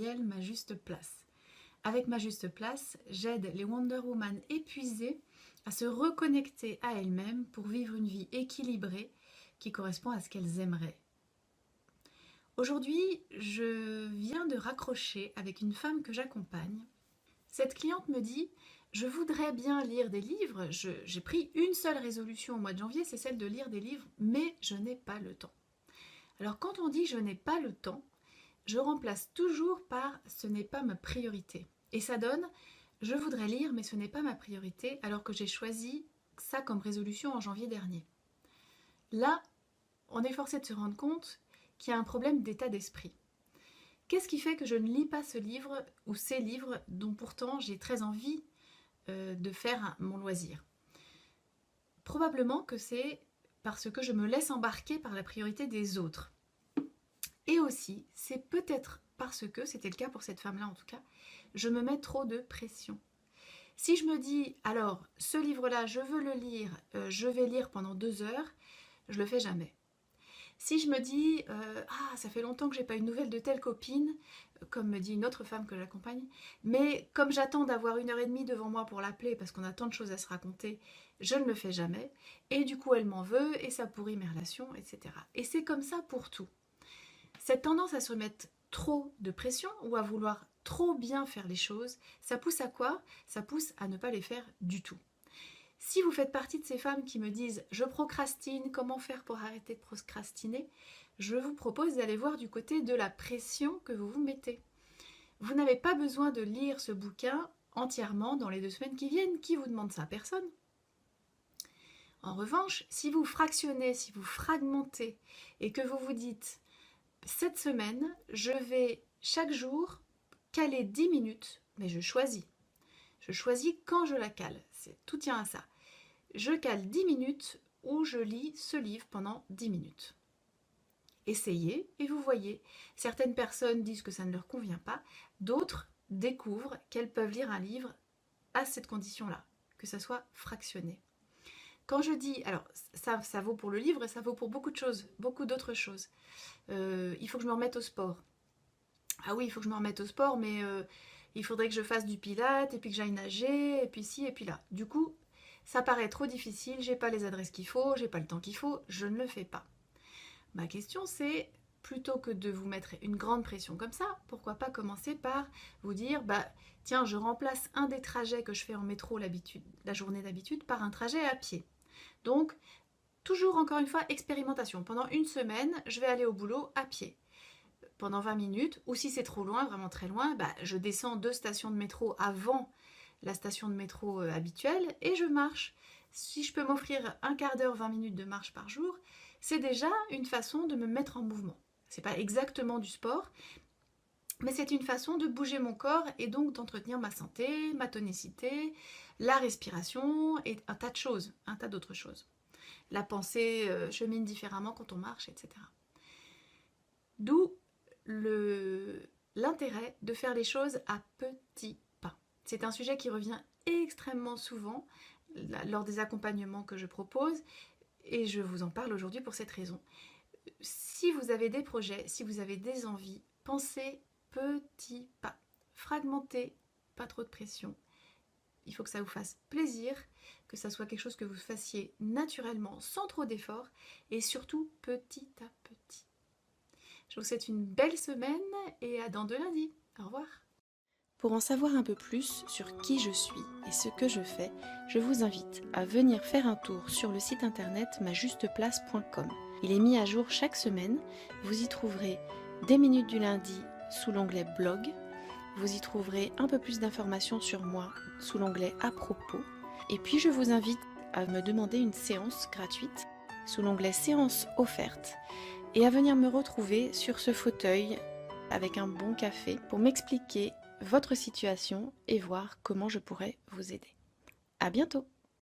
mensuel Ma Juste Place. Avec Ma Juste Place, j'aide les Wonder Woman épuisées à se reconnecter à elles-mêmes pour vivre une vie équilibrée qui correspond à ce qu'elles aimeraient. Aujourd'hui, je viens de raccrocher avec une femme que j'accompagne. Cette cliente me dit « Je voudrais bien lire des livres, j'ai pris une seule résolution au mois de janvier, c'est celle de lire des livres, mais je n'ai pas le temps. » Alors quand on dit « je n'ai pas le temps », je remplace toujours par « ce n'est pas ma priorité ». Et ça donne « je voudrais lire, mais ce n'est pas ma priorité », alors que j'ai choisi ça comme résolution en janvier dernier. Là, on est forcé de se rendre compte qu'il y a un problème d'état d'esprit. Qu'est-ce qui fait que je ne lis pas ce livre ou ces livres dont pourtant j'ai très envie de faire mon loisir? Probablement que c'est parce que je me laisse embarquer par la priorité des autres. Et aussi, c'est peut-être parce que, c'était le cas pour cette femme-là en tout cas, je me mets trop de pression. Si je me dis, alors, ce livre-là, je veux le lire, je vais lire pendant 2 heures, je le fais jamais. Si je me dis, ça fait longtemps que j'ai pas eu de nouvelles de telle copine, comme me dit une autre femme que j'accompagne, mais comme j'attends d'avoir 1h30 devant moi pour l'appeler, parce qu'on a tant de choses à se raconter, je ne le fais jamais, et du coup elle m'en veut, et ça pourrit mes relations, etc. Et c'est comme ça pour tout. Cette tendance à se mettre trop de pression, ou à vouloir trop bien faire les choses, ça pousse à quoi? Ça pousse à ne pas les faire du tout. Si vous faites partie de ces femmes qui me disent « je procrastine, comment faire pour arrêter de procrastiner ?» je vous propose d'aller voir du côté de la pression que vous vous mettez. Vous n'avez pas besoin de lire ce bouquin entièrement dans les 2 semaines qui viennent. Qui vous demande ça? Personne. En revanche, si vous fractionnez, si vous fragmentez et que vous vous dites « cette semaine, je vais chaque jour caler 10 minutes, mais je choisis. Je choisis quand je la cale. Tout tient à ça. Je cale 10 minutes où je lis ce livre pendant 10 minutes. Essayez et vous voyez. Certaines personnes disent que ça ne leur convient pas. D'autres découvrent qu'elles peuvent lire un livre à cette condition-là, que ça soit fractionné. Quand je dis, alors ça vaut pour le livre et ça vaut pour beaucoup de choses, beaucoup d'autres choses. Il faut que je me remette au sport. Ah oui, il faut que je me remette au sport, mais il faudrait que je fasse du pilates, et puis que j'aille nager, et puis ci, et puis là. Du coup, ça paraît trop difficile, j'ai pas les adresses qu'il faut, j'ai pas le temps qu'il faut, je ne le fais pas. Ma question c'est, plutôt que de vous mettre une grande pression comme ça, pourquoi pas commencer par vous dire, tiens, je remplace un des trajets que je fais en métro la journée d'habitude par un trajet à pied. Donc, toujours encore une fois, expérimentation. Pendant 1 semaine, je vais aller au boulot à pied. Pendant 20 minutes, ou si c'est trop loin, vraiment très loin, je descends 2 stations de métro avant la station de métro habituelle et je marche. Si je peux m'offrir 1/4 d'heure, 20 minutes de marche par jour, c'est déjà une façon de me mettre en mouvement. C'est pas exactement du sport, mais c'est une façon de bouger mon corps et donc d'entretenir ma santé, ma tonicité, la respiration et un tas de choses, un tas d'autres choses. La pensée chemine différemment quand on marche, etc. D'où l'intérêt de faire les choses à petits pas. C'est un sujet qui revient extrêmement souvent lors des accompagnements que je propose et je vous en parle aujourd'hui pour cette raison. Si vous avez des projets, si vous avez des envies, pensez petits pas. Fragmentez, pas trop de pression. Il faut que ça vous fasse plaisir, que ça soit quelque chose que vous fassiez naturellement, sans trop d'efforts et surtout petit à petit. Je vous souhaite une belle semaine et à dans 2 lundis. Au revoir. Pour en savoir un peu plus sur qui je suis et ce que je fais, je vous invite à venir faire un tour sur le site internet majusteplace.com. Il est mis à jour chaque semaine. Vous y trouverez des minutes du lundi sous l'onglet blog. Vous y trouverez un peu plus d'informations sur moi sous l'onglet à propos. Et puis je vous invite à me demander une séance gratuite sous l'onglet séance offerte et à venir me retrouver sur ce fauteuil avec un bon café pour m'expliquer votre situation et voir comment je pourrais vous aider. À bientôt!